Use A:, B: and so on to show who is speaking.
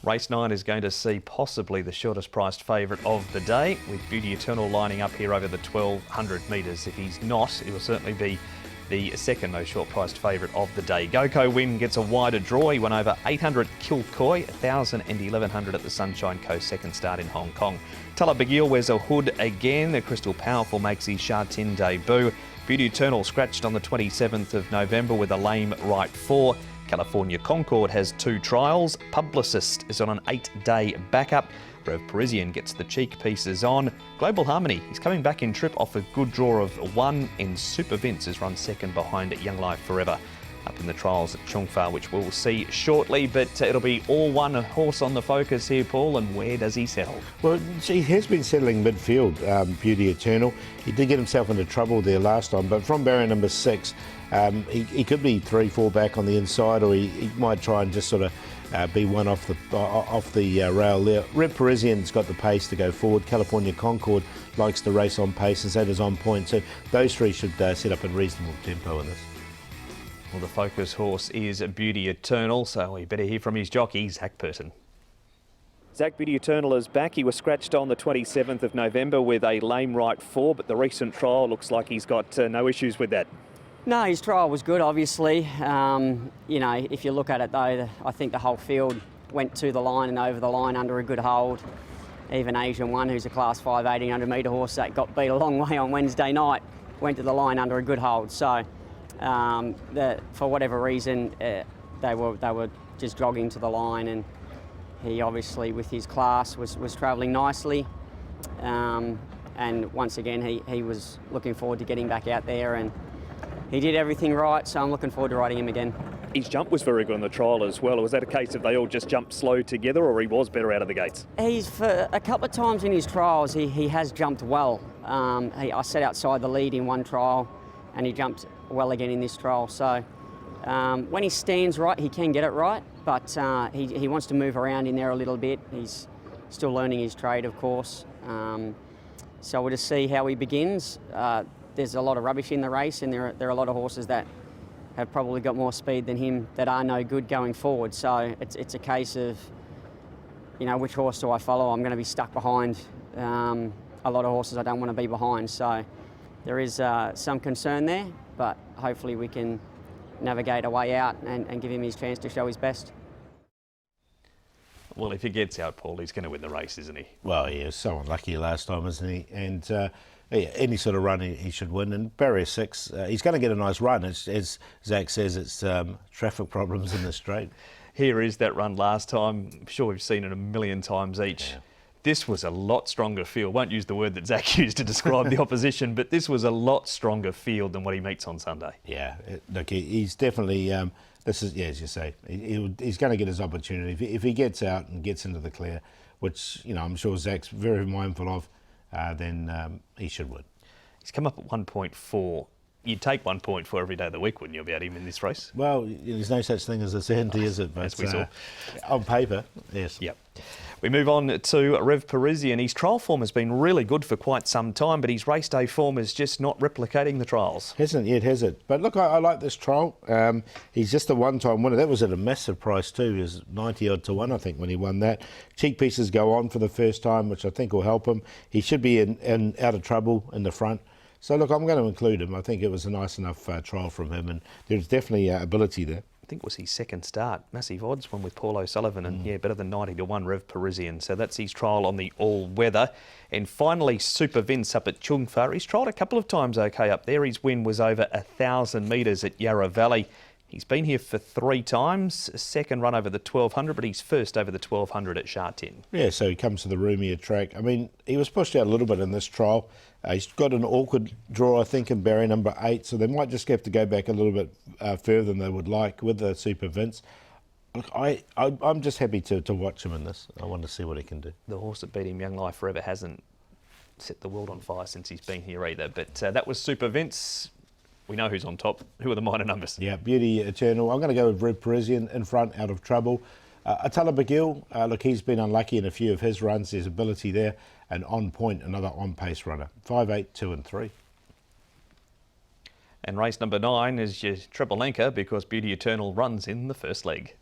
A: Race 9 is going to see possibly the shortest priced favourite of the day, with Beauty Eternal lining up here over the 1200 metres. If he's not, it will certainly be the second most short priced favourite of the day. Goko Win gets a wider draw. He went over 800 Kilcoy, 1000 and 1100 at the Sunshine Coast second start in Hong Kong. Talabagil wears a hood again. The Crystal Powerful makes his Sha Tin debut. Beauty Eternal scratched on the 27th of November with a lame right 4. California Concord has 2 trials. Publicist is on an 8-day backup. Rev Parisian gets the cheek pieces on. Global Harmony, he's coming back in trip off a good draw of 1, and Super Vince is run second behind Young Life Forever up in the trials at Chung Fa, which we'll see shortly. But it'll be all one horse on the focus here, Paul, and where does he settle?
B: Well, he has been settling midfield, Beauty Eternal. He did get himself into trouble there last time, but from barrier number 6, he could be 3-4 back on the inside, or he might try and just sort of be one off the rail there. Rev Parisian's got the pace to go forward. California Concord likes to race on pace, and so does On Point. So those 3 should set up a reasonable tempo in this.
A: Well, the focus horse is Beauty Eternal, so we better hear from his jockey, Zach Burton. Zach, Beauty Eternal is back. He was scratched on the 27th of November with a lame right 4, but the recent trial looks like he's got no issues with that.
C: No, his trial was good, obviously. You know, if you look at it though, I think the whole field went to the line and over the line under a good hold. Even Asian One, who's a Class 5 1800 metre horse that got beat a long way on Wednesday night, went to the line under a good hold. So, for whatever reason, they were just jogging to the line, and he obviously, with his class, was travelling nicely. And once again, he was looking forward to getting back out there, and he did everything right, so I'm looking forward to riding him again.
A: His jump was very good on the trial as well. Was that a case of they all just jumped slow together, or he was better out of the gates?
C: For a couple of times in his trials, he has jumped well. I sat outside the lead in one trial, and he jumped well again in this trial. So when he stands right, he can get it right, but he wants to move around in there a little bit. He's still learning his trade, of course. So we'll just see how he begins. There's a lot of rubbish in the race, and there are a lot of horses that have probably got more speed than him that are no good going forward. So it's a case of, you know, which horse do I follow? I'm going to be stuck behind a lot of horses I don't want to be behind. So there is some concern there, but hopefully we can navigate a way out and give him his chance to show his best.
A: Well, if he gets out, Paul, he's going to win the race, isn't he?
B: Well, he was so unlucky last time, isn't he? And yeah, any sort of run he should win. And barrier 6, he's going to get a nice run. As Zach says, it's traffic problems in the straight.
A: Here is that run last time. I'm sure we've seen it a million times each. Yeah. This was a lot stronger field. Won't use the word that Zach used to describe the opposition, but this was a lot stronger field than what he meets on Sunday.
B: Yeah, look, he's definitely, this is, yeah, as you say, he's going to get his opportunity. If he gets out and gets into the clear, which, you know, I'm sure Zach's very mindful of, then he should win.
A: He's come up at 1.4. You'd take 1.4 every day of the week, wouldn't you, about him in this race?
B: Well, there's no such thing as a certainty, is it? But,
A: as we saw.
B: On paper, yes.
A: Yep. We move on to Rev Parisian. His trial form has been really good for quite some time, but his race day form is just not replicating the trials.
B: Hasn't yet, has it? But look, I like this trial. He's just a one-time winner. That was at a massive price too. He was 90-odd to 1, I think, when he won that. Cheek pieces go on for the first time, which I think will help him. He should be out of trouble in the front. So look, I'm going to include him. I think it was a nice enough trial from him, and there's definitely ability there.
A: I think it was his second start. Massive odds, one with Paul O'Sullivan, and yeah, better than 90 to 1 Rev Parisian. So that's his trial on the all-weather. And finally, Super Vince up at Chung Fa. He's trialled a couple of times okay up there. His win was over 1,000 metres at Yarra Valley. He's been here for 3 times, second run over the 1200, but he's first over the 1200 at Sha Tin.
B: Yeah, so he comes to the roomier track. I mean, he was pushed out a little bit in this trial. He's got an awkward draw, I think, in barrier number 8, so they might just have to go back a little bit further than they would like with the Super Vince. Look, I'm just happy to watch him in this. I want to see what he can do.
A: The horse that beat him, Young Life Forever, hasn't set the world on fire since he's been here either, but that was Super Vince. We know who's on top. Who are the minor numbers?
B: Yeah, Beauty Eternal. I'm going to go with Rev Parisian in front, out of trouble. Talabagil, look, he's been unlucky in a few of his runs. There's ability there. And On Point, another on-pace runner. 5, 8, 2 and 3.
A: And race number 9 is your triple anchor because Beauty Eternal runs in the first leg.